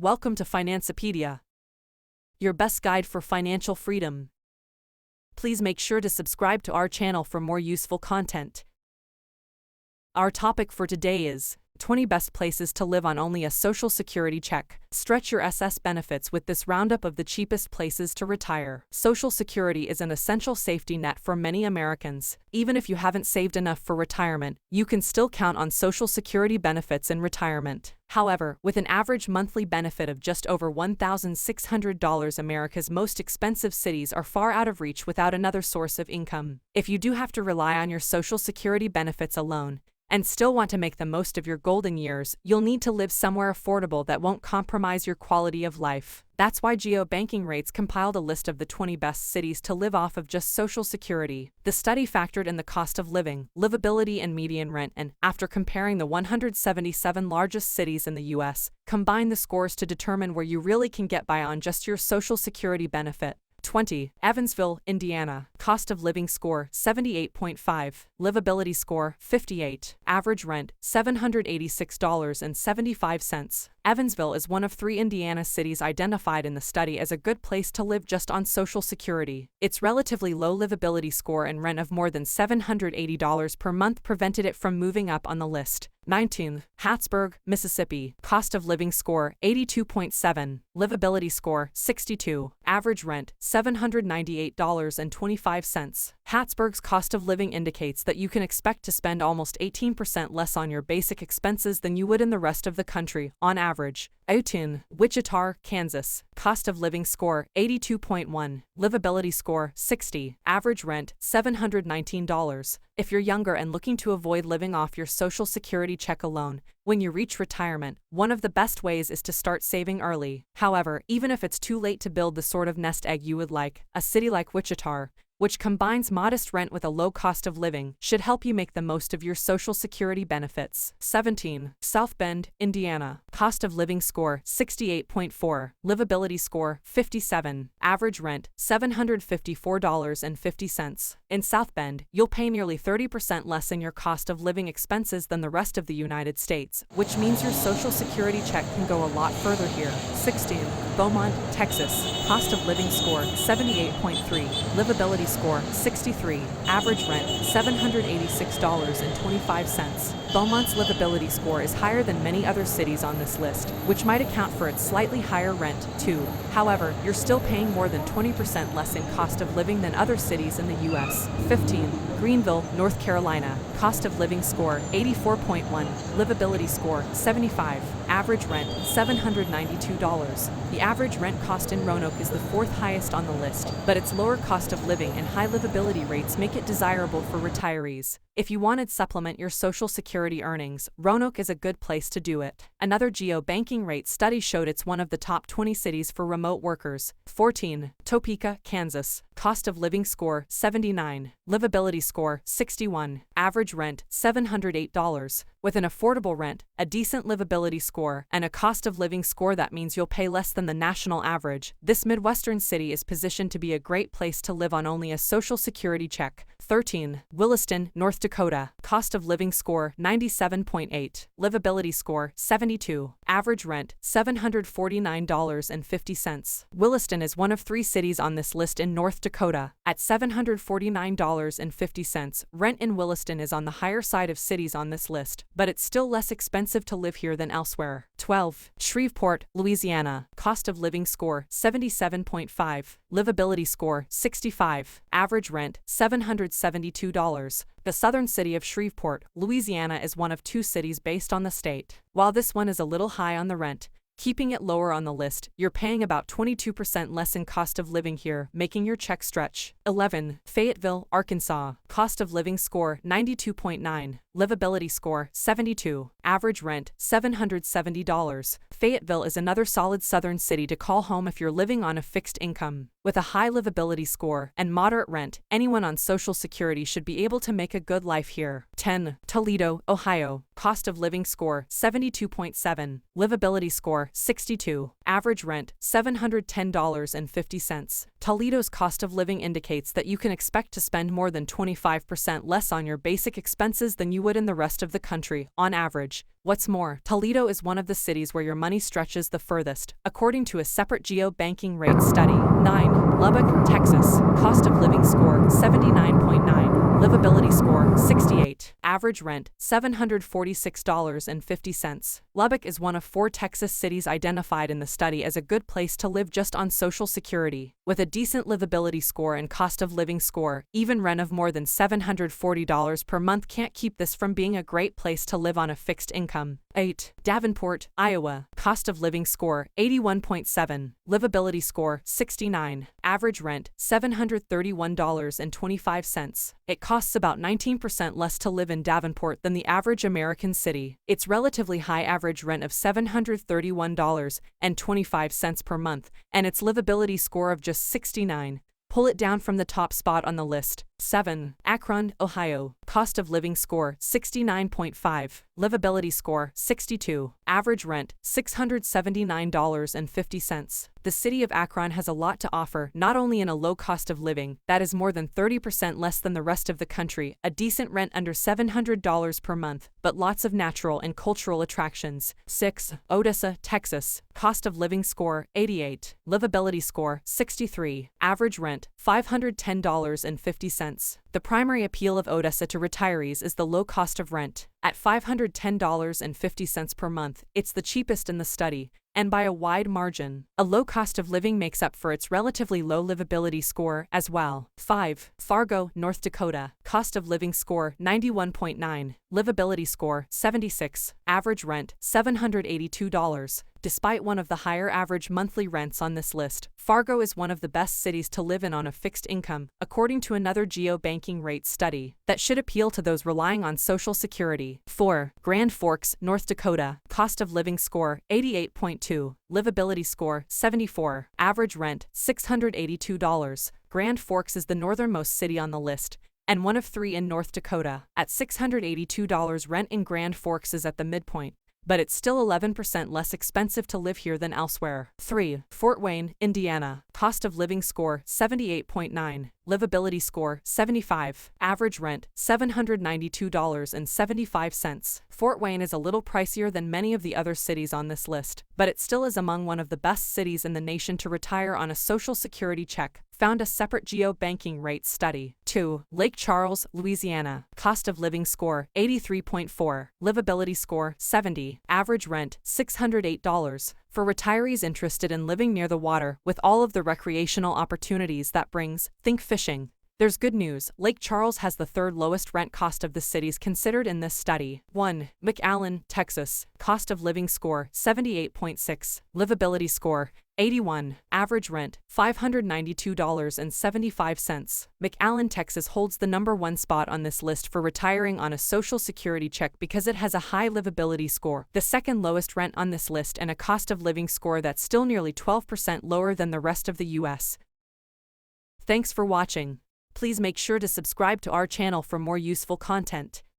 Welcome to Financepedia, your best guide for financial freedom. Please make sure to subscribe to our channel for more useful content. Our topic for today is 20 best places to live on only a Social Security check. Stretch your SS benefits with this roundup of the cheapest places to retire. Social Security is an essential safety net for many Americans. Even if you haven't saved enough for retirement, you can still count on Social Security benefits in retirement. However, with an average monthly benefit of just over $1,600, America's most expensive cities are far out of reach without another source of income. If you do have to rely on your Social Security benefits alone, and still want to make the most of your golden years, you'll need to live somewhere affordable that won't compromise your quality of life. That's why GeoBanking Rates compiled a list of the 20 best cities to live off of just Social Security. The study factored in the cost of living, livability, and median rent, and, after comparing the 177 largest cities in the U.S., combined the scores to determine where you really can get by on just your Social Security benefit. 20. Evansville, Indiana. Cost of living score, 78.5. Livability score, 58. Average rent, $786.75. Evansville is one of 3 Indiana cities identified in the study as a good place to live just on Social Security. Its relatively low livability score and rent of more than $780 per month prevented it from moving up on the list. 19. Hattiesburg, Mississippi. Cost of living score, 82.7. Livability score, 62. Average rent, $798.25. Hattiesburg's cost of living indicates that you can expect to spend almost 18% less on your basic expenses than you would in the rest of the country, on average. 18. Wichita, Kansas. Cost of living score, 82.1. Livability score, 60. Average rent, $719. If you're younger and looking to avoid living off your Social Security check alone, when you reach retirement, one of the best ways is to start saving early. However, even if it's too late to build the sort of nest egg you would like, a city like Wichita, which combines modest rent with a low cost of living, should help you make the most of your Social Security benefits. 17. South Bend, Indiana. Cost of living score, 68.4. Livability score, 57. Average rent, $754.50. In South Bend, you'll pay nearly 30% less in your cost of living expenses than the rest of the United States, which means your Social Security check can go a lot further here. 16. Beaumont, Texas. Cost of living score, 78.3. Livability score, 63. Average rent, $786.25. Beaumont's livability score is higher than many other cities on this list, which might account for its slightly higher rent, too. However, you're still paying more than 20% less in cost of living than other cities in the U.S. 15. Greenville, North Carolina. Cost of living score, 84.1. Livability score, 75. Average rent, $792. The average rent cost in Roanoke is the 4th highest on the list, but its lower cost of living and high livability rates make it desirable for retirees. If you wanted to supplement your Social Security earnings, Roanoke is a good place to do it. Another GeoBanking Rate study showed it's one of the top 20 cities for remote workers. 14. Topeka, Kansas. Cost of living score, 79. Livability score, 61. Average rent, $708. With an affordable rent, a decent livability score, and a cost of living score that means you'll pay less than the national average, this Midwestern city is positioned to be a great place to live on only a Social Security check. 13. Williston, North Dakota. Cost of living score, 97.8. Livability score, 72. Average rent, $749.50. Williston is one of 3 cities on this list in North Dakota. At $749.50, rent in Williston is on the higher side of cities on this list, but it's still less expensive to live here than elsewhere. 12. Shreveport, Louisiana. Cost of living score, 77.5. Livability score, 65. Average rent, $772. The southern city of Shreveport, Louisiana is one of 2 cities based on the state. While this one is a little high on the rent, keeping it lower on the list, you're paying about 22% less in cost of living here, making your check stretch. 11. Fayetteville, Arkansas. Cost of living score, 92.9. Livability score, 72. Average rent, $770. Fayetteville is another solid southern city to call home if you're living on a fixed income. With a high livability score and moderate rent, anyone on Social Security should be able to make a good life here. 10. Toledo, Ohio. Cost of living score, 72.7. Livability score, 62. Average rent, $710.50. Toledo's cost of living indicates that you can expect to spend more than 25% less on your basic expenses than you would in the rest of the country, on average. What's more, Toledo is one of the cities where your money stretches the furthest, according to a separate geo-banking rate study. 9. Lubbock, Texas. Cost of living score, 79.9. Livability score, 68. Average rent, $746.50. Lubbock is one of 4 Texas cities identified in the study as a good place to live just on Social Security. With a decent livability score and cost of living score, even rent of more than $740 per month can't keep this from being a great place to live on a fixed income. 8. Davenport, Iowa. Cost of living score, 81.7. Livability score, 69. Average rent, $731.25. It costs about 19% less to live in Davenport than the average American city. Its relatively high average rent of $731.25 per month, and its livability score of just 69. Pull it down from the top spot on the list. 7. Akron, Ohio. Cost of living score, 69.5. Livability score, 62. Average rent, $679.50. The city of Akron has a lot to offer, not only in a low cost of living, that is more than 30% less than the rest of the country, a decent rent under $700 per month, but lots of natural and cultural attractions. 6. Odessa, Texas. Cost of living score, 88. Livability score, 63. Average rent, $510.50. The primary appeal of Odessa to retirees is the low cost of rent. At $510.50 per month, it's the cheapest in the study, and by a wide margin. A low cost of living makes up for its relatively low livability score as well. 5. Fargo, North Dakota. Cost of living score, 91.9. Livability score, 76. Average rent, $782. Despite one of the higher average monthly rents on this list, Fargo is one of the best cities to live in on a fixed income, according to another geo-banking rate study, that should appeal to those relying on Social Security. 4. Grand Forks, North Dakota. Cost of living score, 88.2. Livability score, 74. Average rent, $682. Grand Forks is the northernmost city on the list, and one of 3 in North Dakota. At $682, rent in Grand Forks is at the midpoint, but it's still 11% less expensive to live here than elsewhere. 3. Fort Wayne, Indiana. Cost of living score, 78.9. Livability score, 75. Average rent, $792.75. Fort Wayne is a little pricier than many of the other cities on this list, but it still is among one of the best cities in the nation to retire on a Social Security check, found a separate geo-banking rate study. 2. Lake Charles, Louisiana. Cost of living score, 83.4. Livability score, 70. Average rent, $608. For retirees interested in living near the water with all of the recreational opportunities that brings, think fishing. There's good news. Lake Charles has the 3rd lowest rent cost of the cities considered in this study. 1. McAllen, Texas. Cost of living score, 78.6. Livability score, 81. Average rent, $592.75. McAllen, Texas holds the #1 spot on this list for retiring on a Social Security check because it has a high livability score, the 2nd lowest rent on this list, and a cost of living score that's still nearly 12% lower than the rest of the U.S. Thanks for watching. Please make sure to subscribe to our channel for more useful content.